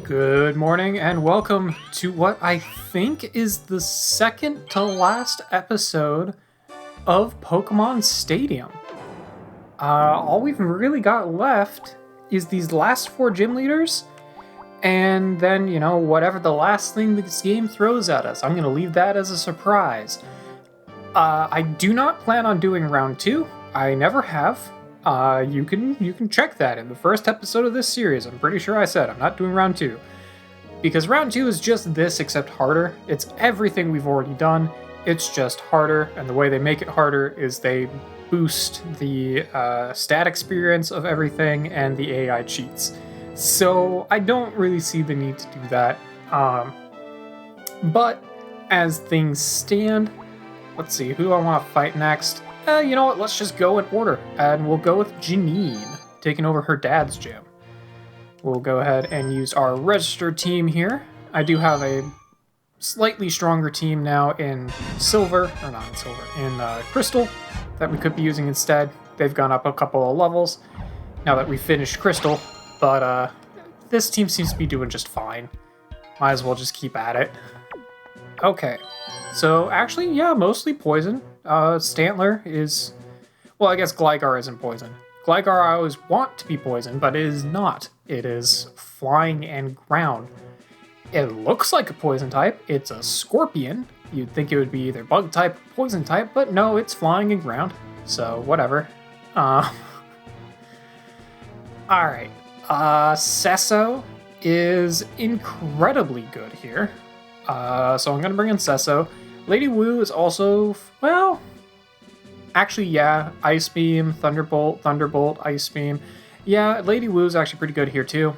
Good morning and welcome to what I think is the second to last episode of Pokémon Stadium. All we've really got left is these last four gym leaders, and then, whatever the last thing this game throws at us. I'm going to leave that as a surprise. I do not plan on doing round two. I never have. You can check that in the first episode of this series. I'm pretty sure I said I'm not doing round two. Because round two is just this except harder. It's everything we've already done. It's just harder, and the way they make it harder is they boost the stat experience of everything and the AI cheats. So I don't really see the need to do that. But as things stand, let's see, who do I want to fight next? You know what, let's just go in order, and we'll go with Janine, taking over her dad's gym. We'll go ahead and use our registered team here. I do have a slightly stronger team now in Silver, or not in Silver, in Crystal, that we could be using instead. They've gone up a couple of levels now that we finished Crystal, but this team seems to be doing just fine. Might as well just keep at it. Okay, so actually, yeah, mostly poison. Stantler is... Well, I guess Gligar isn't poison. Gligar I always want to be poison, but it is not. It is flying and ground. It looks like a poison type. It's a scorpion. You'd think it would be either bug type or poison type, but no, it's flying and ground. So, whatever. Alright. Sesso is incredibly good here. So I'm going to bring in Sesso. Lady Wu is also, well, actually, yeah, Ice Beam, Thunderbolt, Ice Beam. Yeah, Lady Wu is actually pretty good here too.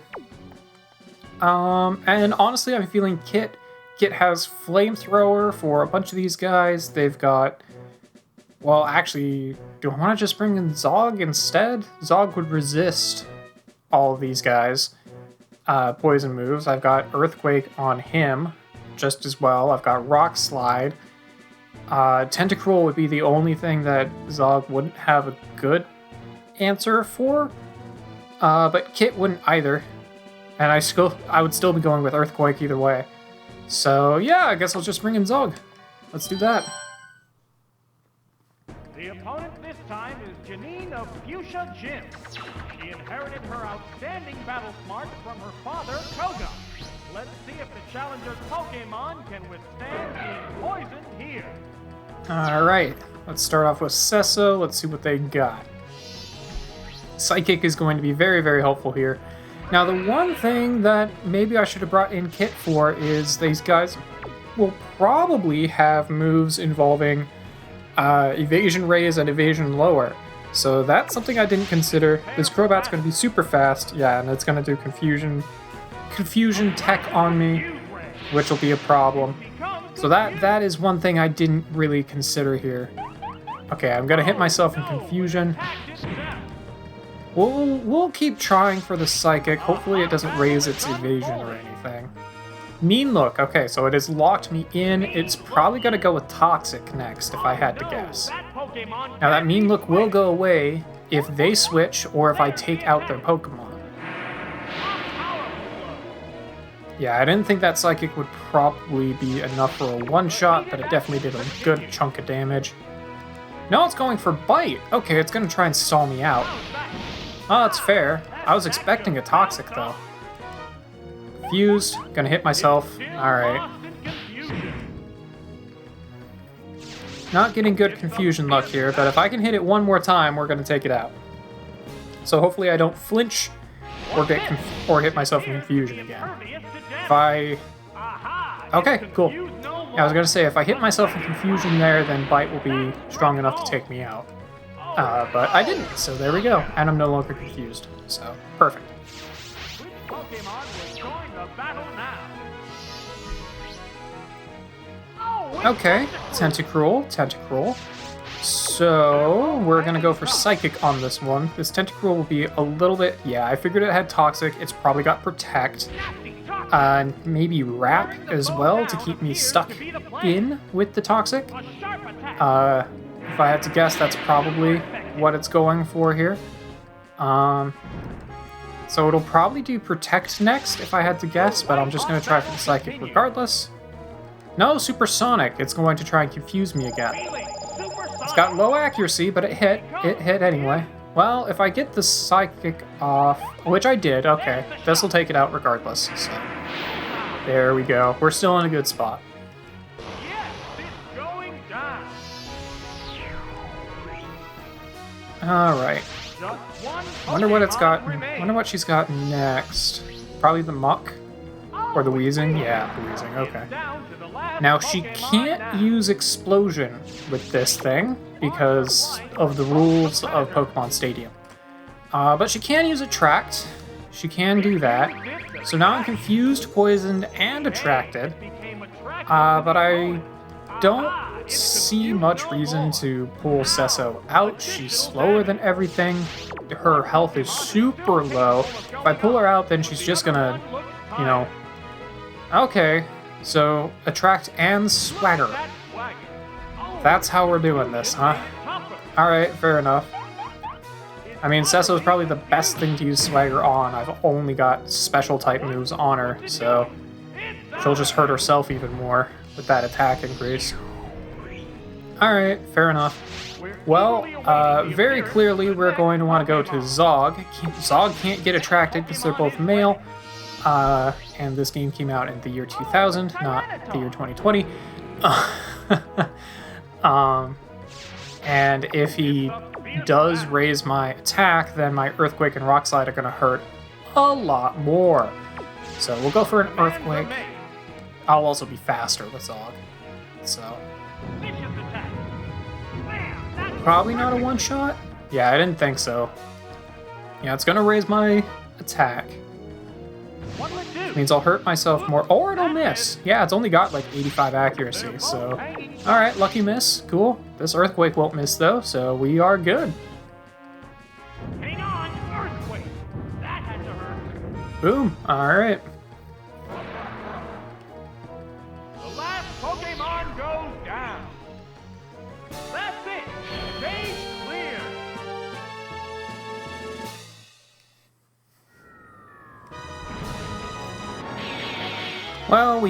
And honestly, I'm feeling Kit. Kit has Flamethrower for a bunch of these guys. They've got, well, actually, do I want to just bring in Zog instead? Zog would resist all of these guys' poison moves. I've got Earthquake on him just as well. I've got Rock Slide. Tentacruel would be the only thing that Zog wouldn't have a good answer for, but Kit wouldn't either, and I would still be going with Earthquake either way. So yeah, I guess I'll just bring in Zog. Let's do that. The opponent this time is Janine of Fuchsia Gym. She inherited her outstanding battle smarts from her father, Koga. Let's see if the challenger's Pokémon can withstand being poisoned here. Alright, let's start off with Sesso. Let's see what they got. Psychic is going to be very, very helpful here. Now, the one thing that maybe I should have brought in Kit for is these guys will probably have moves involving Evasion Raise and Evasion Lower. So that's something I didn't consider. This Crobat's going to be super fast, yeah, and it's going to do Confusion Tech on me, which will be a problem. So that is one thing I didn't really consider here. Okay, I'm gonna hit myself in Confusion. We'll keep trying for the Psychic. Hopefully it doesn't raise its evasion or anything. Mean Look. Okay, so it has locked me in. It's probably gonna go with Toxic next, if I had to guess. Now that Mean Look will go away if they switch or if I take out their Pokemon. Yeah, I didn't think that Psychic would probably be enough for a one-shot, but it definitely did a good chunk of damage. No, it's going for Bite. Okay, it's going to try and stall me out. Oh, that's fair. I was expecting a Toxic, though. Confused. Gonna hit myself. Alright. Not getting good Confusion luck here, but if I can hit it one more time, we're going to take it out. So hopefully I don't flinch or hit myself in Confusion again. If I... Okay, cool. Yeah, I was going to say, if I hit myself in Confusion there, then Bite will be strong enough to take me out. But I didn't, so there we go. And I'm no longer confused. So, perfect. Okay, Tentacruel. So, we're going to go for Psychic on this one. This Tentacruel will be a little bit... Yeah, I figured it had Toxic. It's probably got Protect. And maybe Wrap as well to keep me stuck in with the Toxic. If I had to guess, that's probably what it's going for here. So it'll probably do Protect next if I had to guess, but I'm just going to try for the Psychic regardless. No, Supersonic. It's going to try and confuse me again. It's got low accuracy, but it hit. It hit anyway. Well, if I get the Psychic off, which I did, okay. This will take it out regardless. So there we go. We're still in a good spot. Alright. Wonder what it's got. Wonder what she's got next. Probably the Muck? Or the Wheezing? Yeah, the Wheezing, okay. Now, she can't use Explosion with this thing because of the rules of Pokémon Stadium. But she can use Attract. She can do that. So now I'm confused, poisoned, and attracted. But I don't see much reason to pull Sesso out. She's slower than everything. Her health is super low. If I pull her out, then she's just gonna, you know... Okay, so attract and swagger. That's how we're doing this, huh? Alright, fair enough. I mean, Sesso is probably the best thing to use swagger on. I've only got special type moves on her, so she'll just hurt herself even more with that attack increase. Alright, fair enough. Well, very clearly we're going to want to go to Zog. Zog can't get attracted because they're both male. And this game came out in the year 2000, not the year 2020. And if he does raise my attack, then my Earthquake and Rock Slide are going to hurt a lot more. So we'll go for an Earthquake. I'll also be faster with Zog. So... Probably not a one-shot? Yeah, I didn't think so. Yeah, it's gonna raise my attack. Means I'll hurt myself more, or it'll miss. Yeah, it's only got like 85 accuracy, so... Alright, lucky miss. Cool. This Earthquake won't miss though, so we are good. Hang on, Earthquake! That had to hurt. Boom. Alright. The last Pokemon goes down. That's it. Stage clear. Well,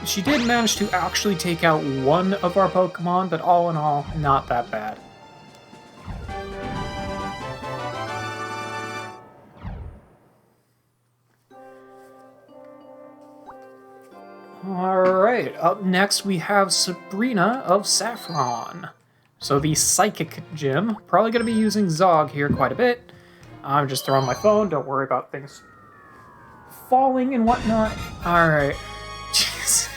she did manage to actually take out one of our Pokemon, but all in all, not that bad. Alright, up next we have Sabrina of Saffron. So the Psychic Gym. Probably going to be using Zog here quite a bit. I'm just throwing my phone, don't worry about things falling and whatnot. Alright. Jeez.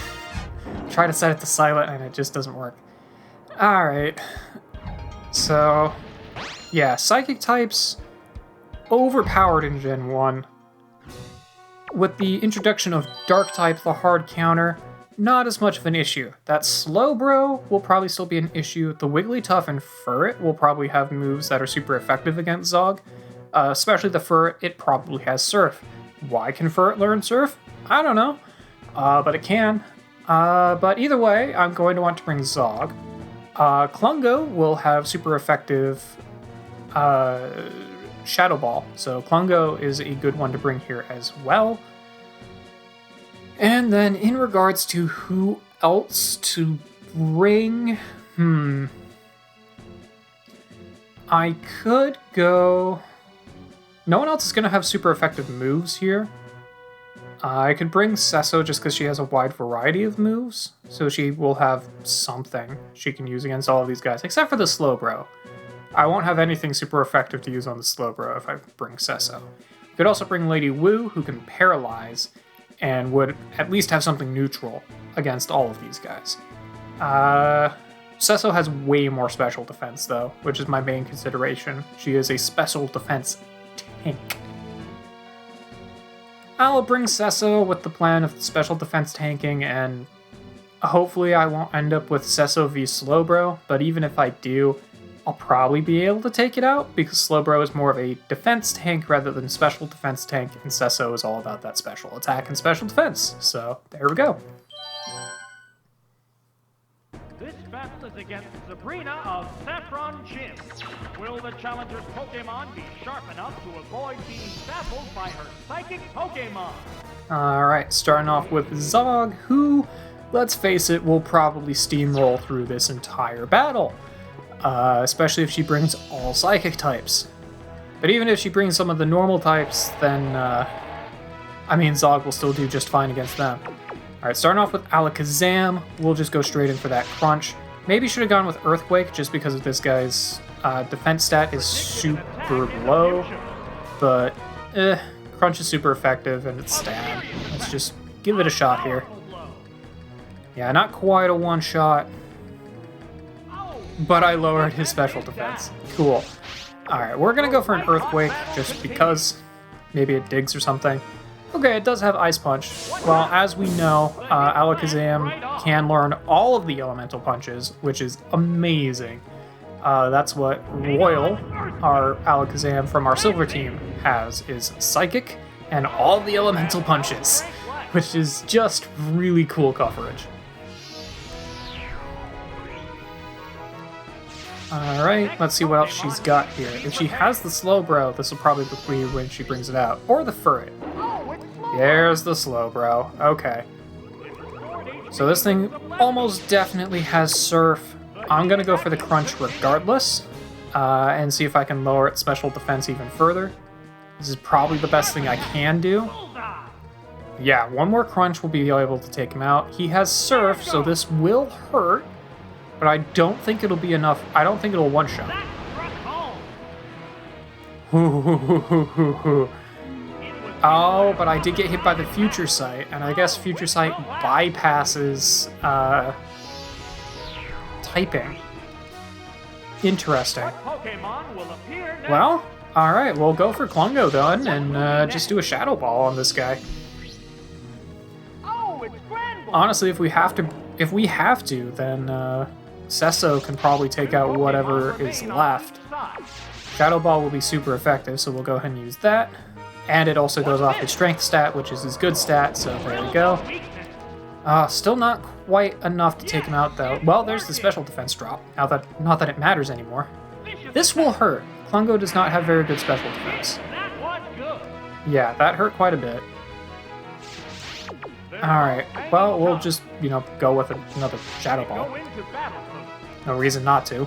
Try to set it to silent and it just doesn't work. Alright. So, yeah, Psychic types overpowered in Gen 1. With the introduction of Dark type, the hard counter, not as much of an issue. That Slowbro will probably still be an issue. The Wigglytuff and Furret will probably have moves that are super effective against Zog. Especially the Furret, it probably has Surf. Why can Furret learn Surf? I don't know. But it can. But either way, I'm going to want to bring Zog. Klungo will have super effective Shadow Ball. So Klungo is a good one to bring here as well. And then in regards to who else to bring, I could go... No one else is going to have super effective moves here. I could bring Sesso just because she has a wide variety of moves, so she will have something she can use against all of these guys, except for the Slowbro. I won't have anything super effective to use on the Slowbro if I bring Sesso. Could also bring Lady Wu, who can paralyze, and would at least have something neutral against all of these guys. Sesso has way more special defense, though, which is my main consideration. She is a special defense tank. I'll bring Sesso with the plan of special defense tanking, and hopefully I won't end up with Sesso v Slowbro, but even if I do, I'll probably be able to take it out, because Slowbro is more of a defense tank rather than special defense tank, and Sesso is all about that special attack and special defense. So, there we go. This battle is is against Sabrina of Saffron Gym. Will the challenger's Pokémon be sharp enough to avoid being baffled by her psychic Pokémon? Alright, starting off with Zog, who, let's face it, will probably steamroll through this entire battle. Especially if she brings all psychic types. But even if she brings some of the normal types, then, Zog will still do just fine against them. Alright, starting off with Alakazam, we'll just go straight in for that Crunch. Maybe should have gone with Earthquake, just because of this guy's defense stat is super low. But, Crunch is super effective, and it's stab. Let's just give it a shot here. Yeah, not quite a one-shot, but I lowered his special defense. Cool. Alright, we're gonna go for an Earthquake, just because. Maybe it digs or something. Okay, it does have Ice Punch. Well, as we know, Alakazam can learn all of the elemental punches, which is amazing. That's what Royal, our Alakazam from our Silver team, has, is Psychic and all the elemental punches, which is just really cool coverage. Alright, let's see what else she's got here. If she has the Slowbro, this will probably be when she brings it out. Or the Furret. There's the Slowbro. Okay. So this thing almost definitely has Surf. I'm gonna go for the Crunch regardless, and see if I can lower its special defense even further. This is probably the best thing I can do. Yeah, one more Crunch will be able to take him out. He has Surf, so this will hurt, but I don't think it'll be enough. I don't think it'll one-shot. Oh, but I did get hit by the Future Sight, and I guess Future Sight bypasses typing. Interesting. Well, alright, we'll go for Klungo then, and just do a Shadow Ball on this guy. Honestly, if we have to, then Sesso can probably take out whatever is left. Shadow Ball will be super effective, so we'll go ahead and use that. And it also goes off his strength stat, which is his good stat, so there we go. Still not quite enough to take him out, though. Well, there's the special defense drop. Not that it matters anymore. This will hurt. Klungo does not have very good special defense. Yeah, that hurt quite a bit. Alright, well, we'll just, go with another Shadow Ball. No reason not to.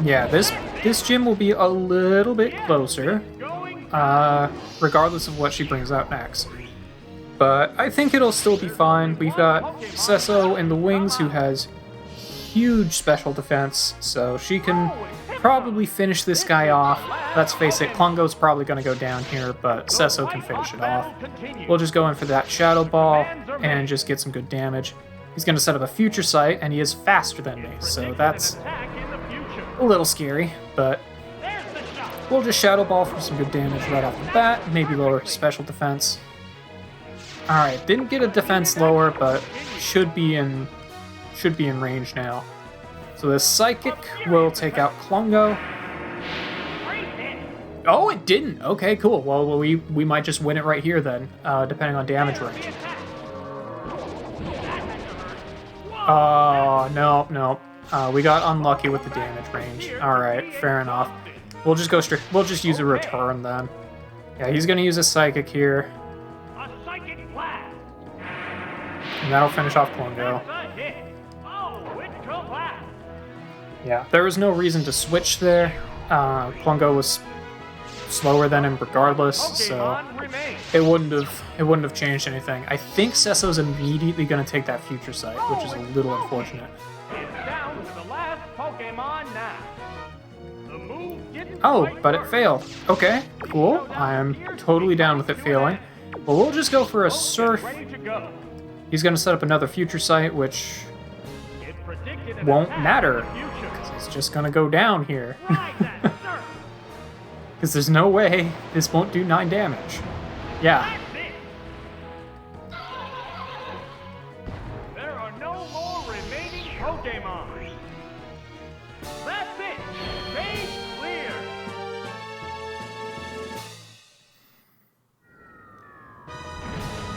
Yeah, this gym will be a little bit closer, regardless of what she brings out next. But I think it'll still be fine. We've got Sesso in the wings, who has huge special defense, so she can probably finish this guy off. Let's face it, Klungo's probably going to go down here, but Sesso can finish it off. We'll just go in for that Shadow Ball and just get some good damage. He's going to set up a Future Sight, and he is faster than me, so that's a little scary, but we'll just Shadow Ball for some good damage right off the bat, maybe lower special defense. Alright, didn't get a defense lower, but should be in range now. So this Psychic will take out Klungo. Oh, it didn't! Okay, cool. Well, we might just win it right here then, depending on damage range. Oh, no. We got unlucky with the damage range. Alright, fair enough. We'll just go straight. We'll just use a Return then. Yeah, he's gonna use a Psychic here. And that'll finish off Klungo. Yeah, there was no reason to switch there. Klungo was slower than him regardless, so it wouldn't have changed anything. I think Sesso's immediately gonna take that Future Sight, which is a little unfortunate. Oh, but it failed. Okay, cool. I am totally down with it failing. Well, we'll just go for a Surf. He's going to set up another Future Sight, which won't matter, because it's just going to go down here. Because there's no way this won't do 9 damage. Yeah. There are no more remaining Pokémon. That's it. Stage clear.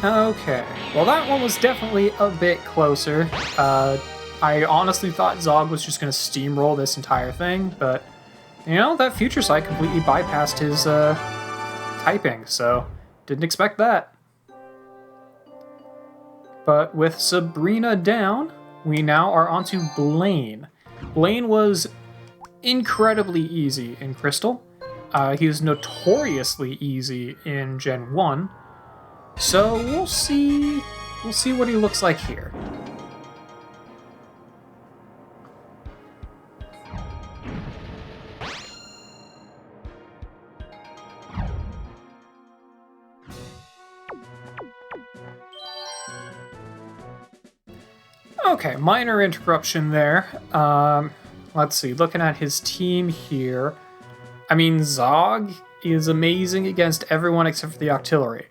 Okay, well that one was definitely a bit closer. I honestly thought Zog was just going to steamroll this entire thing, but, you know, that future sight completely bypassed his typing, so didn't expect that. But with Sabrina down, we now are onto Blaine. Blaine was incredibly easy in Crystal. He was notoriously easy in Gen 1. So we'll see what he looks like here. Okay, minor interruption there. Let's see, looking at his team here. I mean, Zog is amazing against everyone except for the Octillery.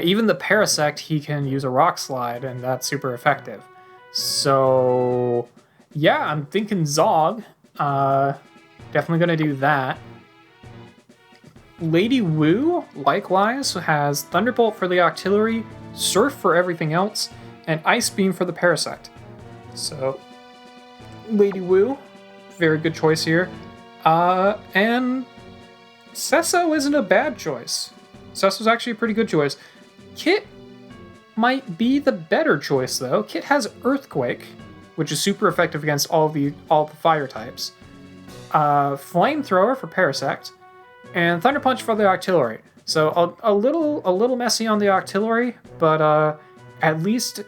Even the Parasect, he can use a Rock Slide, and that's super effective. So, yeah, I'm thinking Zog. Definitely gonna do that. Lady Wu, likewise, has Thunderbolt for the Octillery, Surf for everything else, and Ice Beam for the Parasect. So, Lady Wu, very good choice here. And Sesso isn't a bad choice. Sesso's actually a pretty good choice. Kit might be the better choice, though. Kit has Earthquake, which is super effective against all the fire types. Flamethrower for Parasect, and Thunder Punch for the Octillery. So a little messy on the Octillery, but at least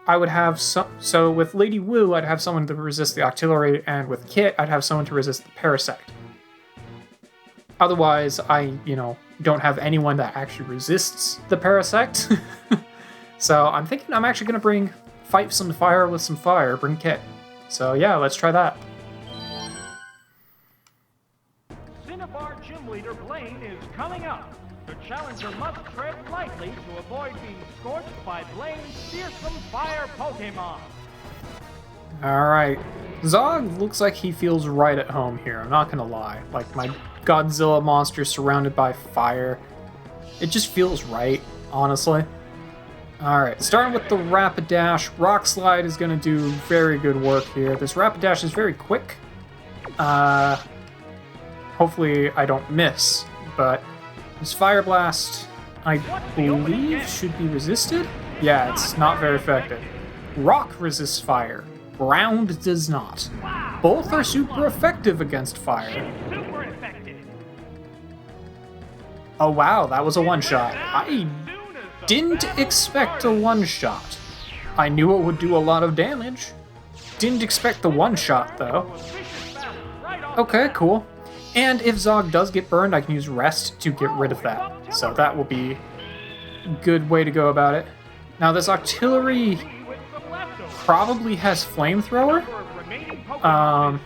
I would have some. So with Lady Wu, I'd have someone to resist the Octillery, and with Kit, I'd have someone to resist the Parasect. Otherwise, I, don't have anyone that actually resists the Parasect. So I'm thinking I'm actually going to fight some fire with some fire, bring Kit. So yeah, let's try that. Cinnabar Gym Leader Blaine is coming up. The challenger must tread lightly to avoid being scorched by Blaine's fearsome fire Pokémon. Alright. Zog looks like he feels right at home here, I'm not gonna lie. Like, my Godzilla monster surrounded by fire. It just feels right, honestly. Alright, starting with the Rapidash. Rock Slide is gonna do very good work here. This Rapidash is very quick. Hopefully I don't miss, but this Fire Blast, I believe, should be resisted? Yeah, it's not very effective. Rock resists fire. Ground does not. Both are super effective against fire. Super effective. Oh wow, that was a one-shot. I didn't expect a one-shot. I knew it would do a lot of damage. Didn't expect the one-shot, though. Okay, cool. And if Zog does get burned, I can use Rest to get rid of that. So that will be a good way to go about it. Now, this Octillery probably has Flamethrower. I'm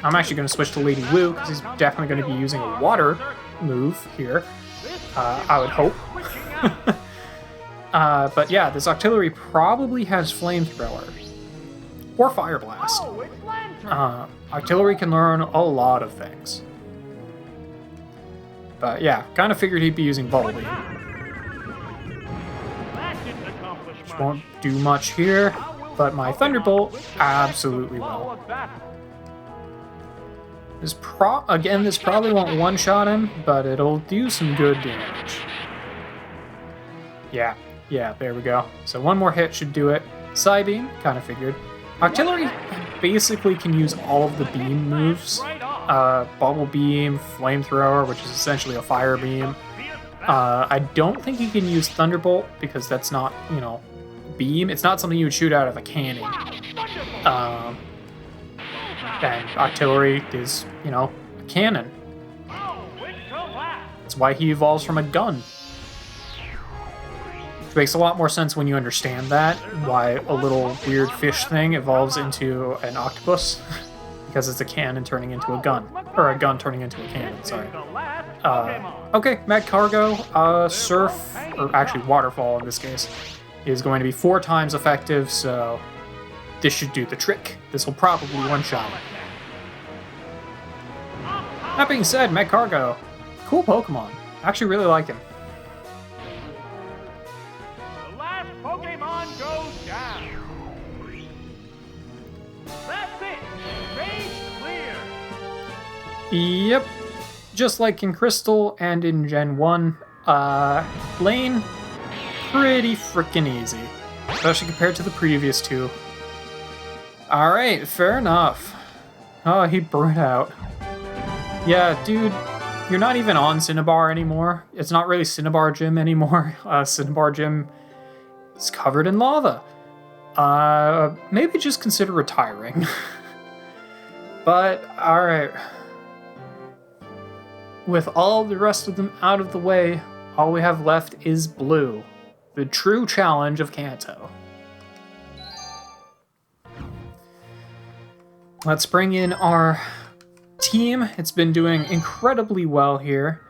actually going to switch to Lady Wu, because he's definitely going to be using a water move here. I would hope. But yeah, this Octillery probably has Flamethrower. Or Fire Blast. Octillery can learn a lot of things. But yeah, kind of figured he'd be using Bubble Beam. Which won't do much here, but my Thunderbolt absolutely will. This probably won't one-shot him, but it'll do some good damage. Yeah, there we go. So one more hit should do it. Psybeam, kind of figured. Octillery basically can use all of the beam moves. Bubble Beam, Flamethrower, which is essentially a Fire Beam. I don't think you can use Thunderbolt, because that's not, beam. It's not something you would shoot out of a cannon. And Octillery is, a cannon. That's why he evolves from a gun. Which makes a lot more sense when you understand that, why a little weird fish thing evolves into an octopus. Because it's a cannon turning into a gun. Or a gun turning into a cannon, sorry. Okay, Mad Cargo, Surf, or actually Waterfall in this case, is going to be 4 times effective, so this should do the trick. This will probably one-shot it. That being said, Mad Cargo, cool Pokemon. I actually really like him. Yep. Just like in Crystal and in Gen 1, Lane, pretty freaking easy. Especially compared to the previous two. Alright, fair enough. Oh, he burnt out. Yeah, dude, you're not even on Cinnabar anymore. It's not really Cinnabar Gym anymore. Cinnabar Gym is covered in lava. Maybe just consider retiring. But, alright. With all the rest of them out of the way, all we have left is Blue, the true challenge of Kanto. Let's bring in our team. It's been doing incredibly well here.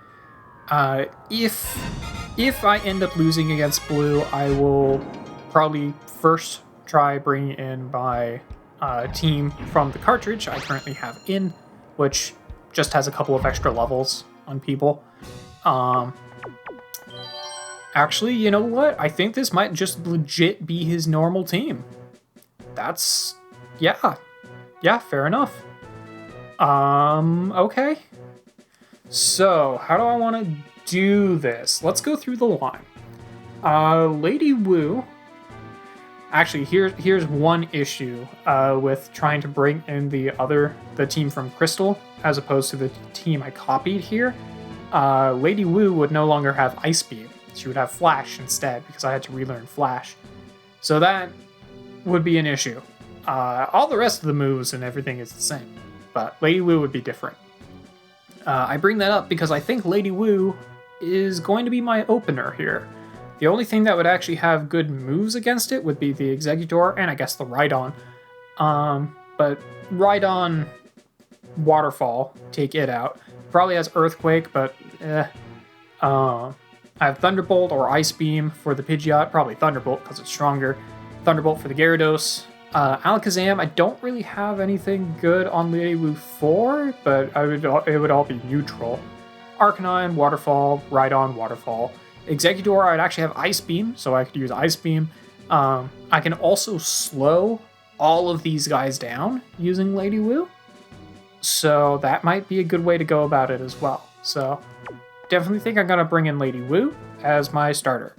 If I end up losing against Blue, I will probably first try bringing in my team from the cartridge I currently have in, which just has a couple of extra levels on people. Actually, you know what? I think this might just legit be his normal team. That's... yeah, fair enough. Okay. So, how do I want to do this? Let's go through the line. Lady Wu... Actually, here's one issue with trying to bring in the team from Crystal as opposed to the team I copied here. Lady Wu would no longer have Ice Beam. She would have Flash instead because I had to relearn Flash. So that would be an issue. All the rest of the moves and everything is the same, but Lady Wu would be different. I bring that up because I think Lady Wu is going to be my opener here. The only thing that would actually have good moves against it would be the Exeggutor and I guess the Rhydon. But Rhydon, Waterfall, take it out. Probably has Earthquake, but I have Thunderbolt or Ice Beam for the Pidgeot. Probably Thunderbolt because it's stronger. Thunderbolt for the Gyarados. Alakazam, I don't really have anything good on Lady Wu for, but it would all be neutral. Arcanine, Waterfall, Rhydon, Waterfall. Exeggutor, I'd actually have Ice Beam, so I could use Ice Beam. I can also slow all of these guys down using Lady Wu, so that might be a good way to go about it as well. So definitely think I'm going to bring in Lady Wu as my starter.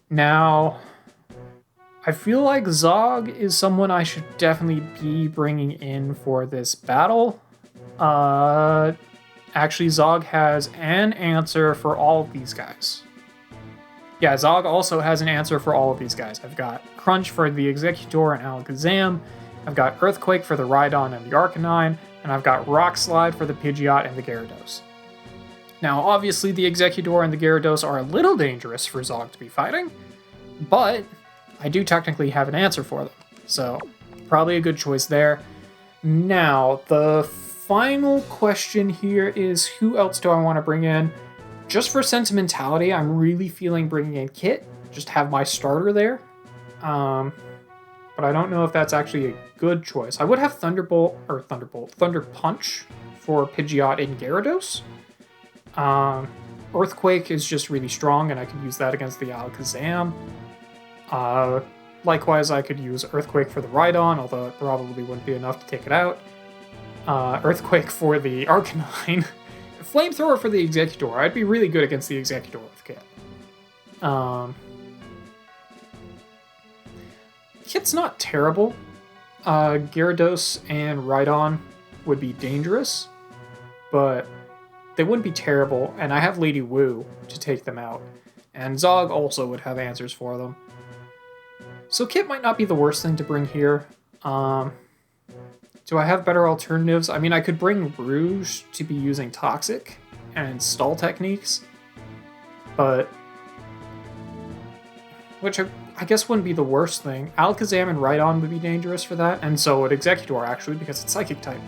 Now, I feel like Zog is someone I should definitely be bringing in for this battle. Actually, Zog has an answer for all of these guys. Yeah, Zog also has an answer for all of these guys. I've got Crunch for the Exeggutor and Alakazam. I've got Earthquake for the Rhydon and the Arcanine. And I've got Rock Slide for the Pidgeot and the Gyarados. Now, obviously, the Exeggutor and the Gyarados are a little dangerous for Zog to be fighting, but I do technically have an answer for them. So, probably a good choice there. Now, the final question here is who else do I want to bring in? Just for sentimentality, I'm really feeling bringing in Kit. Just have my starter there. But I don't know if that's actually a good choice. I would have Thunder Punch for Pidgeot and Gyarados. Earthquake is just really strong, and I could use that against the Alakazam. Likewise, I could use Earthquake for the Rhydon, although it probably wouldn't be enough to take it out. Earthquake for the Arcanine. Flamethrower for the Exeggutor. I'd be really good against the Exeggutor with Kit. Kit's not terrible. Gyarados and Rhydon would be dangerous, but they wouldn't be terrible, and I have Lady Wu to take them out. And Zog also would have answers for them. So Kit might not be the worst thing to bring here. Do I have better alternatives? I mean, I could bring Rouge to be using Toxic and Stall techniques, but which I guess wouldn't be the worst thing. Alakazam and Rhydon would be dangerous for that, and so would Exeggutor, actually, because it's Psychic type.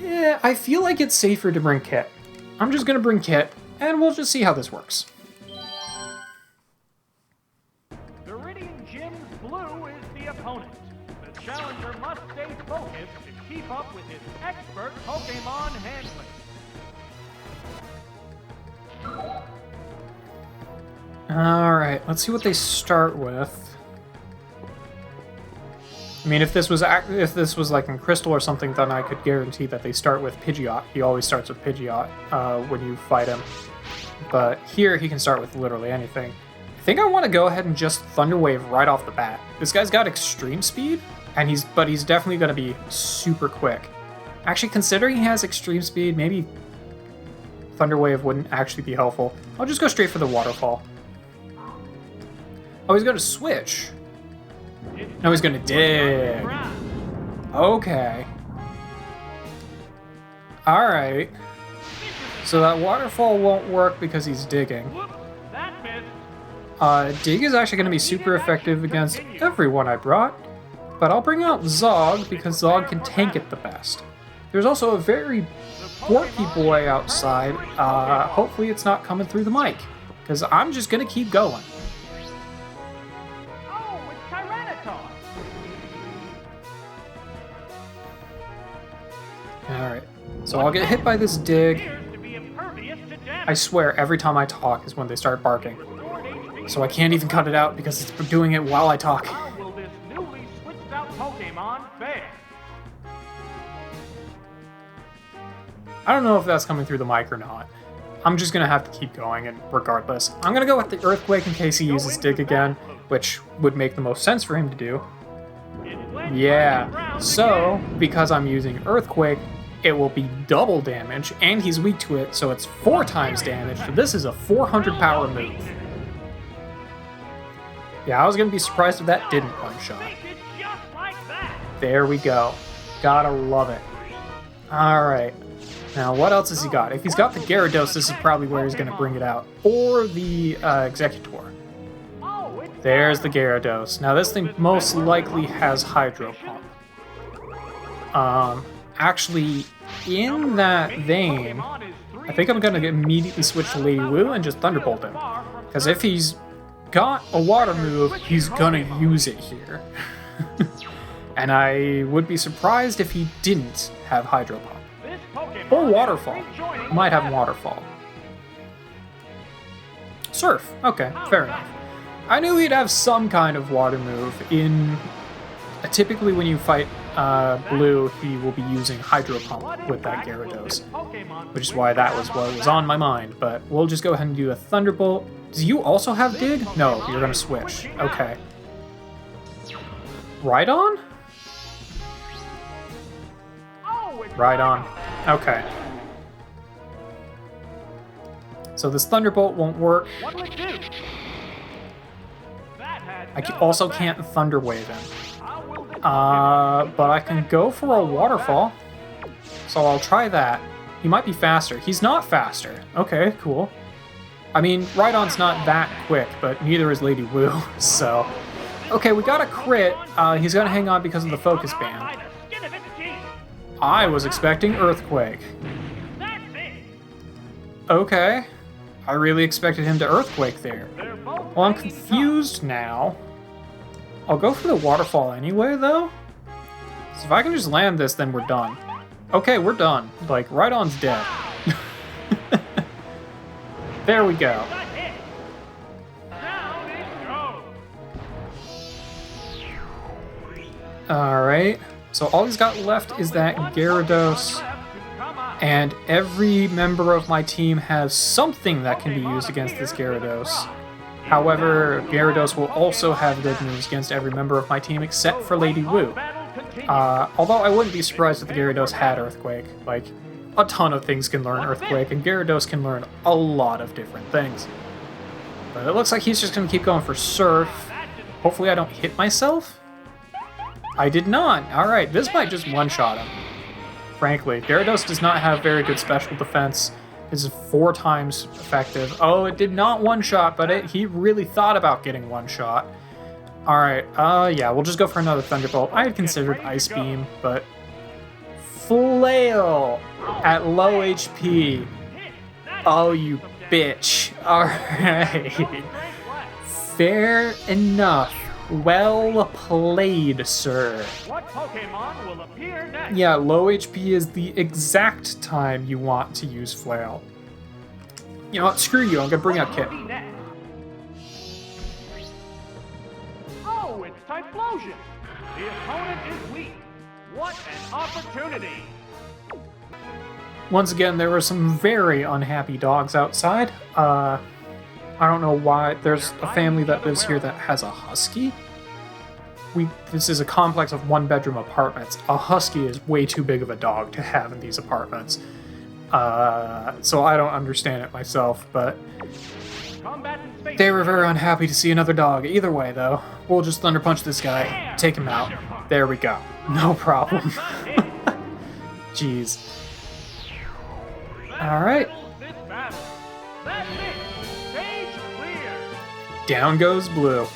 Yeah, I feel like it's safer to bring Kit. I'm just going to bring Kit, and we'll just see how this works. Blue is the opponent. The challenger must stay focused to keep up with his expert Pokémon handling. Alright, let's see what they start with. I mean, if this was like in Crystal or something, then I could guarantee that they start with Pidgeot. He always starts with Pidgeot when you fight him. But here, he can start with literally anything. I think I want to go ahead and just Thunder Wave right off the bat. This guy's got extreme speed, and he's definitely going to be super quick. Actually, considering he has extreme speed, maybe Thunder Wave wouldn't actually be helpful. I'll just go straight for the Waterfall. Oh, he's going to switch. No, he's going to dig. Okay. Alright. So that Waterfall won't work because he's digging. Dig is actually going to be super effective against everyone I brought. But I'll bring out Zog because Zog can tank it the best. There's also a very quirky boy outside. Hopefully it's not coming through the mic, because I'm just going to keep going. Oh, it's Tyranitar. Alright, so I'll get hit by this dig. I swear, every time I talk is when they start barking. So I can't even cut it out because it's doing it while I talk. How will this newly switched out Pokemon fare? I don't know if that's coming through the mic or not. I'm just going to have to keep going, and regardless. I'm going to go with the Earthquake in case he uses Dig again, which would make the most sense for him to do. Yeah, so because I'm using Earthquake, it will be double damage, and he's weak to it, so it's 4 times damage. So this is a 400 power move. Yeah, I was going to be surprised if that didn't one-shot. There we go. Gotta love it. Alright. Now, what else has he got? If he's got the Gyarados, this is probably where he's going to bring it out. Or the Executor. There's the Gyarados. Now, this thing most likely has Hydro Pump. Actually, in that vein, I think I'm going to immediately switch to Lady Wu and just Thunderbolt him. Because if he's got a water move, he's going to use it here. And I would be surprised if he didn't have Hydro Pump. Or Waterfall. Might have Waterfall. Surf. Okay, fair enough. I knew he'd have some kind of water move. Typically when you fight Blue, he will be using Hydro Pump with that Gyarados. Which is why that was what was on my mind. But we'll just go ahead and do a Thunderbolt. Do you also have Dig? No, you're going to switch. Okay. Rhydon? Rhydon. Okay. So this Thunderbolt won't work. I also can't Thunder Wave him. But I can go for a Waterfall. So I'll try that. He might be faster. He's not faster. Okay, cool. I mean, Rhydon's not that quick, but neither is Lady Wu, so... Okay, we got a crit. He's gonna hang on because of the Focus Band. I was expecting Earthquake. Okay. I really expected him to Earthquake there. Well, I'm confused now. I'll go for the Waterfall anyway, though. So if I can just land this, then we're done. Okay, we're done. Like, Rhydon's dead. There we go. Alright. So all he's got left is that Gyarados, and every member of my team has something that can be used against this Gyarados. However, Gyarados will also have good moves against every member of my team except for Lady Wu. Although I wouldn't be surprised if the Gyarados had Earthquake. Like, a ton of things can learn Earthquake, and Gyarados can learn a lot of different things. But it looks like he's just going to keep going for Surf. Hopefully I don't hit myself. I did not. Alright, this might just one-shot him. Frankly, Gyarados does not have very good special defense. This is 4 times effective. Oh, it did not one-shot, but he really thought about getting one-shot. Alright, yeah, we'll just go for another Thunderbolt. I had considered Ice Beam, but... Flail! At low HP. Oh, you bitch. Alright. Fair enough. Well played, sir. What Pokemon will appear next? Yeah, low HP is the exact time you want to use Flail. You know what? Screw you. I'm gonna bring out Kit. Oh, it's Typhlosion. The opponent is weak. What an opportunity! Once again, there were some very unhappy dogs outside. I don't know why. There's a family that lives here that has a husky. This is a complex of one-bedroom apartments. A husky is way too big of a dog to have in these apartments. So I don't understand it myself, but they were very unhappy to see another dog. Either way, though, we'll just Thunder Punch this guy, take him out. There we go. No problem. Jeez. Alright. Down goes Blue.